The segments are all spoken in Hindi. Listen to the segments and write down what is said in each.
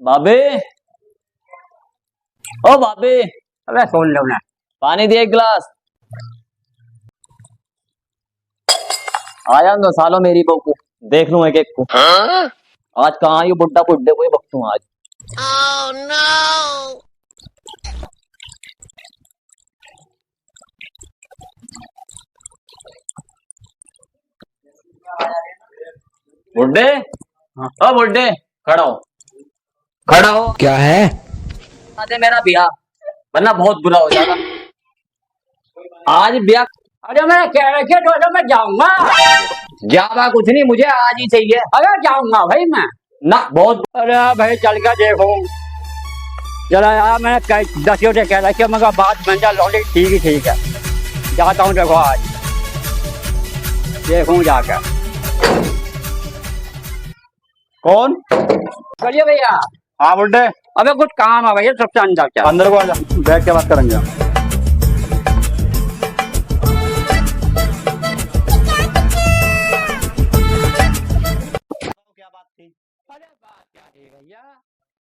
बाबे, ओ बाबे, अबे सुन लो ना। पानी दे एक गिलास। आया दो सालों मेरी बहू को देख लूं एक एक को। आज कहाँ ये बुड्ढा बुड्ढे को ही बख्तूं आज। Oh no! बुड्ढे, ओ बुड्ढे, खड़ा हो, खड़ा हो। क्या है? आते मेरा ब्याह, वरना बहुत बुरा हो जाएगा। आज ब्याह। अरे मैं कह रखे तो मैं जाऊंगा। जावा कुछ नहीं, मुझे आज ही चाहिए। अरे जाऊंगा भाई मैं। ना बहुत। अरे भाई चल के देखो जरा यार, मैंने 10 से कह रखी मगर बात बन जा लौटे। ठीक ही ठीक है, जाता हूँ। देखो आज देखूँ जाकर। कौन? चलिए भैया। हाँ बुड्ढे। अबे कुछ काम है भैया, सबसे अंदर चल। अंदर को आजा, बैठ के बात करेंगे हम। क्या बात थी? अरे बात क्या है भैया,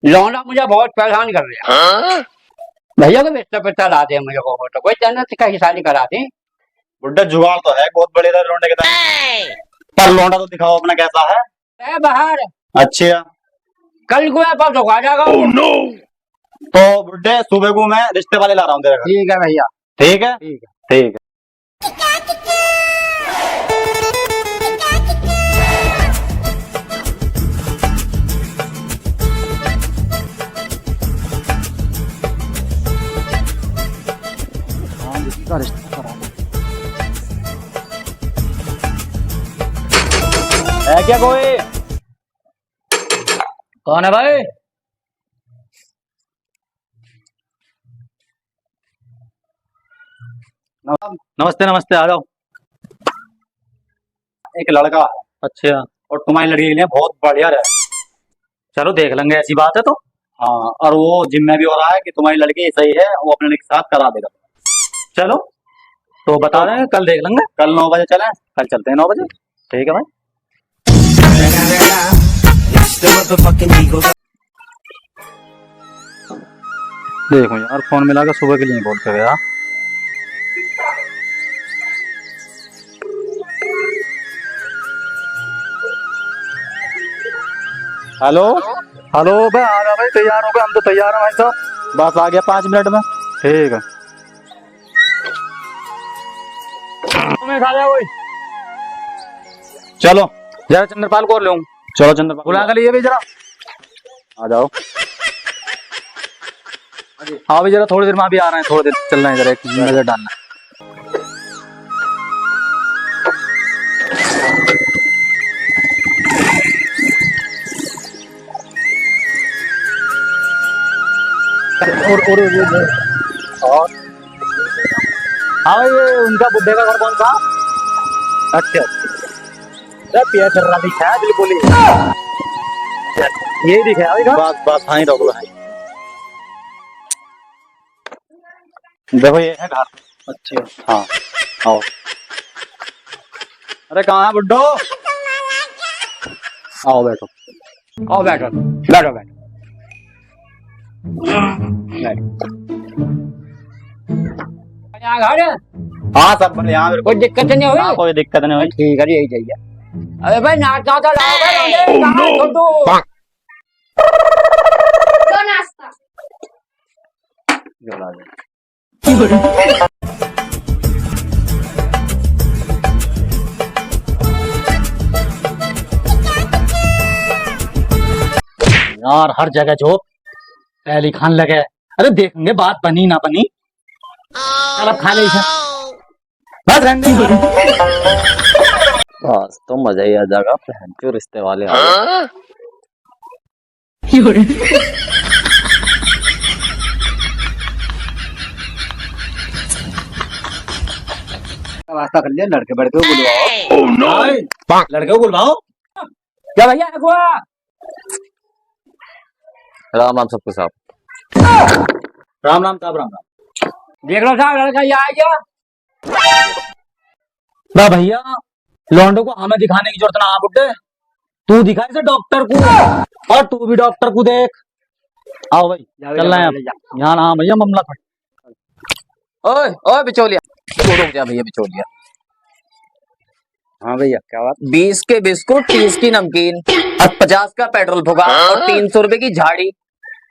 लौंडा मुझे बहुत परेशान कर रहा है। भैया को बिस्तर पे ला दे मुझे को, तो कोई जन्नत का हिसाब करा दे। बुड्ढे जुगाड़ तो है बहुत बड़े लौंडे के साथ, पर लौंडा तो दिखाओ अपना कैसा है। बाहर अच्छा, कल को पास तो आ जाएगा। तो बुड्ढे सुबह को मैं रिश्ते वाले ला रहा हूँ तेरे घर। ठीक है भैया। ठीक है, ठीक है। ठीक है। है क्या कोई? कौन है भाई? नमस्ते नमस्ते, आ जाओ। एक लड़का है। अच्छा, और तुम्हारी लड़की के लिए बहुत बढ़िया है। चलो देख लेंगे, ऐसी बात है तो। हाँ, और वो जिम्मे भी हो रहा है कि तुम्हारी लड़की सही है, वो अपने लड़के के साथ करा देगा। चलो तो बता रहे हैं, कल देख लेंगे। कल 9 बजे चलें? कल चलते हैं 9 बजे। ठीक है भाई। देखो यार, फोन मिला के सुबह के लिए बोल के गया। हेलो हेलो भाई, आ रहा भाई, तैयार हो गए? हम तो तैयार हैं भाई साहब, बस आ गया 5 मिनट में। ठीक है। चलो जरा चंद्रपाल को और ले आऊं। चलो चंद्रपाल बुला कर लिए भी जरा। आ जाओ। हाँ भी जरा थोड़ी देर में भी आ रहे हैं, थोड़ी देर चल रहे हैं, जरा एक नजर डालना। और हाँ भाई, ये उनका बुड्ढे का घर कौन सा? अच्छा, पिया चल रहा दिखा है बिल्कुल ही, यही दिखा है भाई। बस बस हाँ ही रोक लो। देखो ये है घर। अच्छा, हाँ आओ। अरे कहाँ है बुड्ढो? आओ बैठो। आओ बैठो बैठो बैठो। घर हाँ सब बढ़िया, मेरे को कोई दिक्कत नहीं हुई? कोई दिक्कत नहीं हुई। ठीक है, यही चाहिए। अरे भाई नाश्ता तो लाओ। दो नाश्ता। यार हर जगह जो पहली खान लगे। अरे देखेंगे बात बनी ना बनी। चल अब खा ले इसे। बस रहने दे। बस तो मजा ही आ जाएगा, बहन के रिश्ते वाले आ गए। वास्ता कर लिया, लड़के बड़के को बुलवाओ। लड़के को बुलवाओ। क्या भैया देखो। राम राम सबको साहब। राम राम साहब, राम राम। देख लो साहब, लड़का ये आ गया। ना भैया लौंडो को हमें दिखाने की जरूरत ना बुड्ढे, तू दिखा इसे डॉक्टर को, और तू भी डॉक्टर को देख। आओ भाई चल रहे हैं यहाँ ना भैया मामला खड़ा। ओए ओए बिचौलिया, तो रुक जा भैया बिचौलिया। हाँ भैया क्या बात? 20 के बिस्कुट, 30 की नमकीन और 50 का पेट्रोल फुका और 300 रुपए की झाड़ी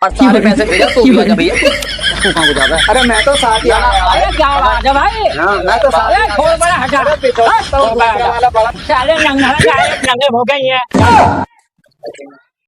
और सारे पैसे भेजा तो भी आजा भैया। तू कहाँ को जा रहा है? अरे मैं तो साथ ही आया। अरे क्या बात है भाई? हाँ, मैं तो साथ ही आया। छोड़ बड़ा हटा, बिचौलिया वाला बड़ा साले नंगे हो गई है।